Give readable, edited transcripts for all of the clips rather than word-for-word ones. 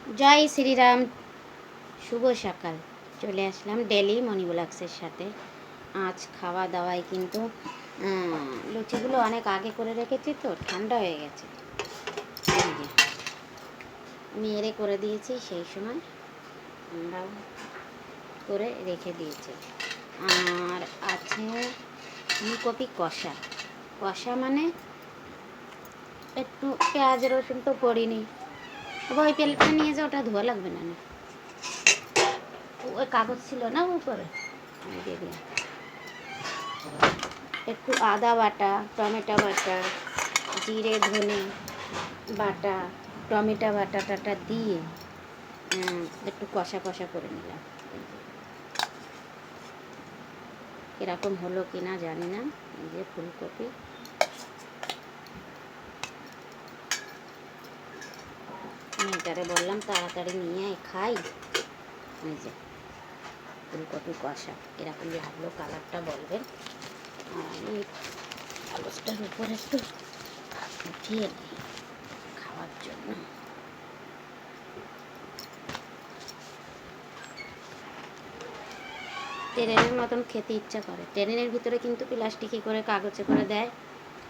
জয় শ্রীরাম, শুভ সকাল। চলে আসলাম ডেলি মনি ব্লগসের সাথে। আজ খাওয়া দাওয়ায় কিন্তু লুচিগুলো অনেক আগে করে রেখেছি, তো ঠান্ডা হয়ে গেছে। মেয়েরে করে দিয়েছি, সেই সময় আমরাও করে রেখে দিয়েছি। আর আছে ফুলকপি কষা। কষা মানে একটু পেঁয়াজ রসুন তো পড়িনি। ওই প্লেটটা নিয়ে যাও, ওটা ধোয়া লাগবে না। ওই কাগজ ছিল না উপরে, দিয়ে দিলাম। একটু আদা বাটা, টমেটো বাটা, জিরে ধনে বাটা, টমেটো বাটা টাটা দিয়ে একটু কষা কষা করে নিলাম। এরকম হলো কি না জানি না। এই যে ফুলকপি, মেয়েটারে বললাম তাড়াতাড়ি নিয়ে খাই। এই যে ফুলকপি কষা এরকম লাগলো, কালারটা বলবেন। আর আমি কাগজটার উপরে একটু উঠিয়ে নিই খাওয়ার জন্য। ট্রেনের মতন খেতে ইচ্ছা করে। ট্রেনের ভিতরে কিন্তু প্লাস্টিকে করে কাগজে করে দেয়,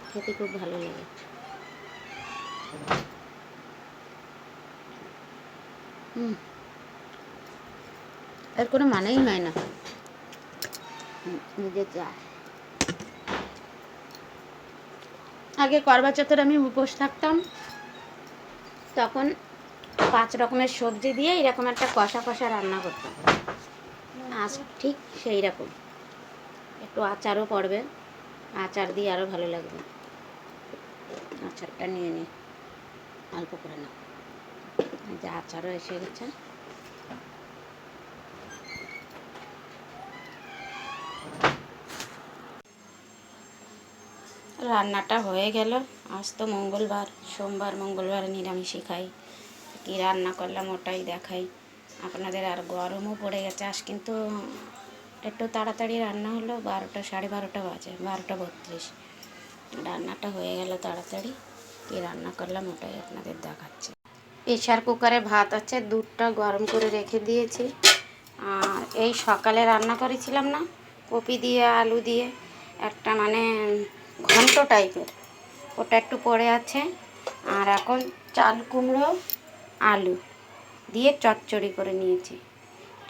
খেতে খুব ভালো লাগে। এর কোনো মানেই হয় না, নিজে যা। আগে করবা চৌথের আমি উপোস থাকতাম, তখন 5 রকমের সবজি দিয়ে এরকম একটা কষা কষা রান্না করতাম। আজ ঠিক সেই রকম, একটু আচারও পড়বে, আচার দিয়ে আরও ভালো লাগবে। আচারটা নিয়ে নিই, অল্প করে নাও। যে আচারও এসে গেছে। রান্নাটা হয়ে গেল। আজ তো মঙ্গলবার, সোমবার মঙ্গলবার নিরামিষই খাই। কী রান্না করলাম ওটাই দেখাই আপনাদের। আর গরমও পড়ে গেছে। আজ কিন্তু একটু তাড়াতাড়ি রান্না হলো, 12টা 12:30 বাজে, 12:32। রান্নাটা হয়ে গেল তাড়াতাড়ি। কী রান্না করলাম ওটাই আপনাদের দেখাচ্ছি। প্রেশার কুকারে ভাত আছে, দুধটা গরম করে রেখে দিয়েছি। আর এই সকালে রান্না করেছিলাম না, কপি দিয়ে আলু দিয়ে একটা মানে ঘন্ট টাইপের, ওটা একটু পড়ে আছে। আর এখন চাল কুমড়ো আলু দিয়ে চচ্চড়ি করে নিয়েছি।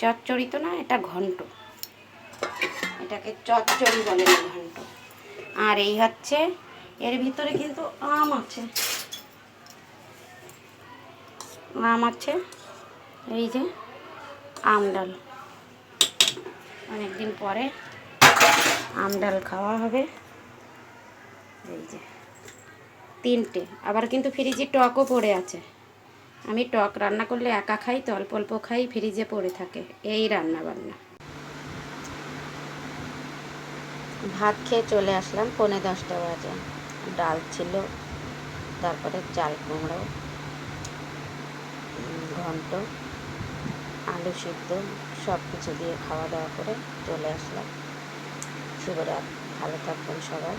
চচ্চড়ি তো না, এটা ঘন্ট, এটাকে চচ্চড়ি বলে না, ঘন্ট। আর এই হচ্ছে, এর ভিতরে কিন্তু আম আছে, আম আছে। এই যে আম ডাল, অনেকদিন পরে আম ডাল খাওয়া হবে। এই যে 3টে। আবার কিন্তু ফ্রিজে টকও পড়ে আছে। আমি টক রান্না করলে একা খাই তো, অল্প অল্প খাই, ফ্রিজে পড়ে থাকে। এই রান্না বান্না। ভাত খেয়ে চলে আসলাম, 9:45 বাজে। ডাল ছিল, তারপরে চাল কুমড়ো, ঘন্ট, আলু সিদ্ধ, সব কিছু দিয়ে খাওয়া দাওয়া করে চলে আসলাম। শুভরাত, ভালো থাকবেন সবাই,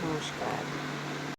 নমস্কার।